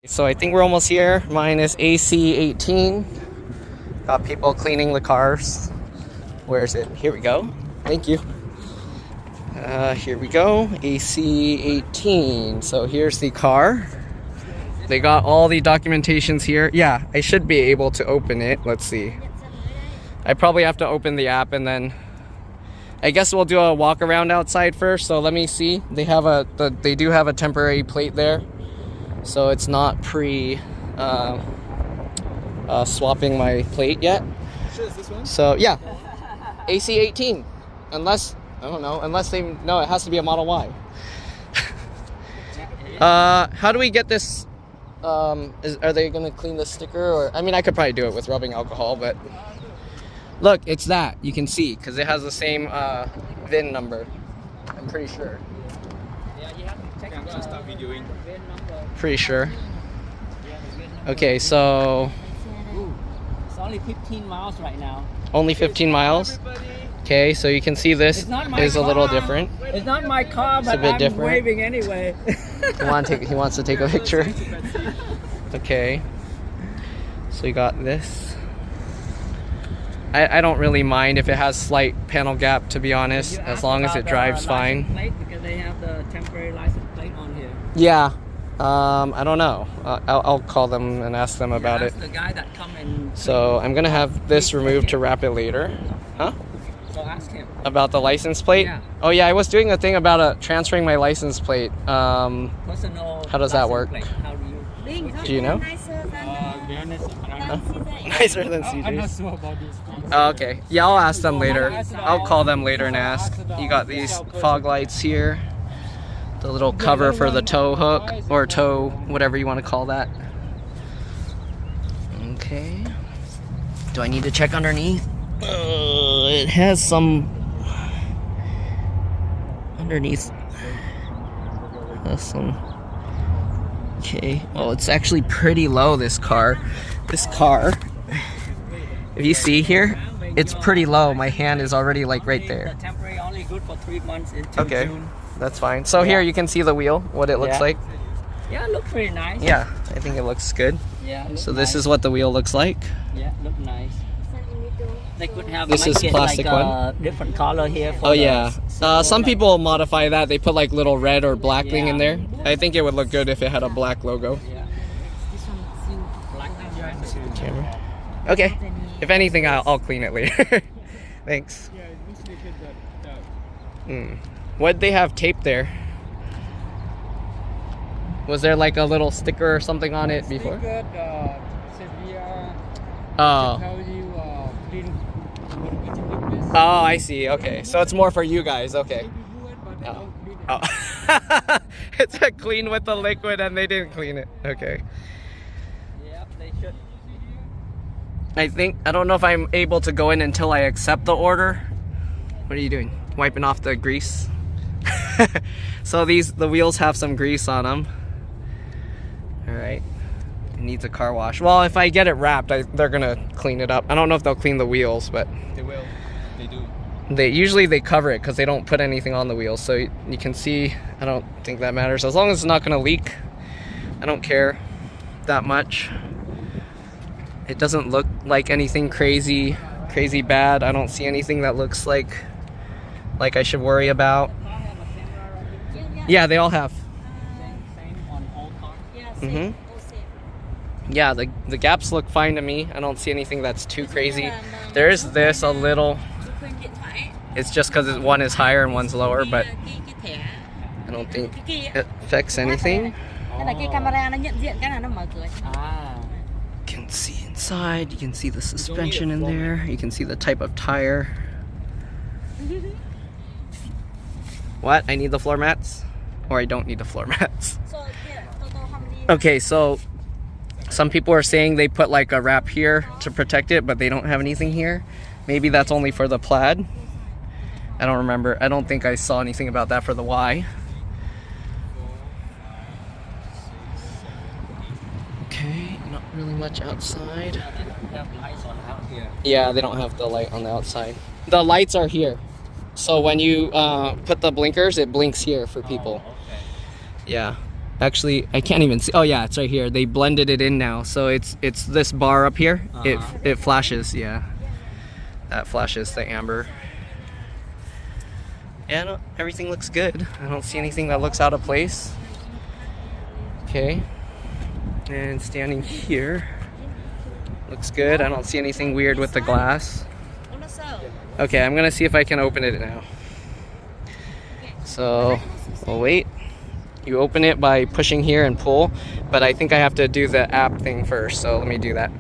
So I think we're almost here. Mine is AC18. Got people cleaning the cars. Where is it? Here we go. Thank you. Here we go. AC18. So here's the car. They got all the documentations here. Yeah, I should be able to open it. Let's see. I probably have to open the app and then I guess we'll do a walk around outside first. So let me see. They have they do have a temporary plate there. So it's not swapping my plate yet. Sure, is this one? So yeah, AC18. Unless, I don't know, unless they, no, it has to be a Model Y. How do we get this? Are they gonna clean the sticker? Or, I mean, I could probably do it with rubbing alcohol, but look, it's that. You can see, because it has the same VIN number. I'm pretty sure. Yeah, you have to check start videoing. Pretty sure. Okay, so it's only 15 miles right now. only 15 miles. Okay, so you can see this is a little different. It's not my car, It's a but bit I'm different. waving anyway. He wants to take a picture. Okay. So you got this. I don't really mind if it has slight panel gap, to be honest, as long as it drives fine. Plate because they have the temporary license plate on here. Yeah. I don't know. I'll call them and ask them about it. The guy that come and So I'm gonna have this removed to wrap it later. Huh? So ask him. About the license plate? Yeah. Oh yeah, I was doing a thing about transferring my license plate. Personal How does that work? plate. How do you? Do you know? To be honest, I don't know. Nicer than I'm not CJ's. sure about this. Oh, okay. Yeah, I'll ask them later. I'll call them later and ask. You got these fog lights here. The little cover for the tow hook, or tow, whatever you want to call that. Okay. Do I need to check underneath? It has some underneath. Has some. Okay. Well, it's actually pretty low. This car. If you see here, it's pretty low. My hand is already like right there. The temporary only good for 3 months until Okay. June. That's fine. So here you can see the wheel, what it looks Yeah. like. Yeah, it looks pretty nice. Yeah, I think it looks good. Yeah. So this is what the wheel looks like. Yeah, look nice. They could have This is make it plastic like one. a different color here. For Oh yeah. Some like- people modify that. They put like little red or black thing in Yeah. there. I think it would look good if it had a black logo. Yeah. Black Camera. Okay. If anything, I'll clean it later. Thanks. Yeah, it needs to be that. What'd they have taped there? Was there like a little sticker or something on it before? Said we are Oh. tell you clean. Oh, I see. Okay. So it's more for you guys. Okay. Oh. Oh. It's a clean with the liquid and they didn't clean it. Okay. Yeah, they should. I don't know if I'm able to go in until I accept the order. What are you doing? Wiping off the grease? So the wheels have some grease on them. All right. It needs a car wash. Well, if I get it wrapped, they're gonna clean it up. I don't know if they'll clean the wheels, but They will. They do. they usually cover it because they don't put anything on the wheels. So you can see, I don't think that matters. As long as it's not gonna leak, I don't care that much. It doesn't look like anything crazy bad. I don't see anything that looks like I should worry about. Yeah, they all have. Same on all cars. Yeah, the gaps look fine to me. I don't see anything that's too crazy. There is this a little. It's just because one is higher and one's lower, but I don't think it affects anything. You can see inside. You can see the suspension in there. You can see the type of tire. What? I need the floor mats? Or I don't need the floor mats? Okay, so some people are saying they put like a wrap here to protect it, but they don't have anything here. Maybe that's only for the plaid. I don't remember. I don't think I saw anything about that for the Y. Okay, not really much outside. They have lights on out here. Yeah, they don't have the light on the outside. The lights are here. So when you put the blinkers, it blinks here for people. Oh, okay. Yeah. Actually, I can't even see. Oh yeah, it's right here. They blended it in now, so it's this bar up here. It flashes. Yeah, that flashes the amber. Yeah, no, everything looks good. I don't see anything that looks out of place. Okay, and standing here looks good. I don't see anything weird with the glass. Okay, I'm gonna see if I can open it now. So, we'll wait. You open it by pushing here and pull, but I think I have to do the app thing first, so let me do that.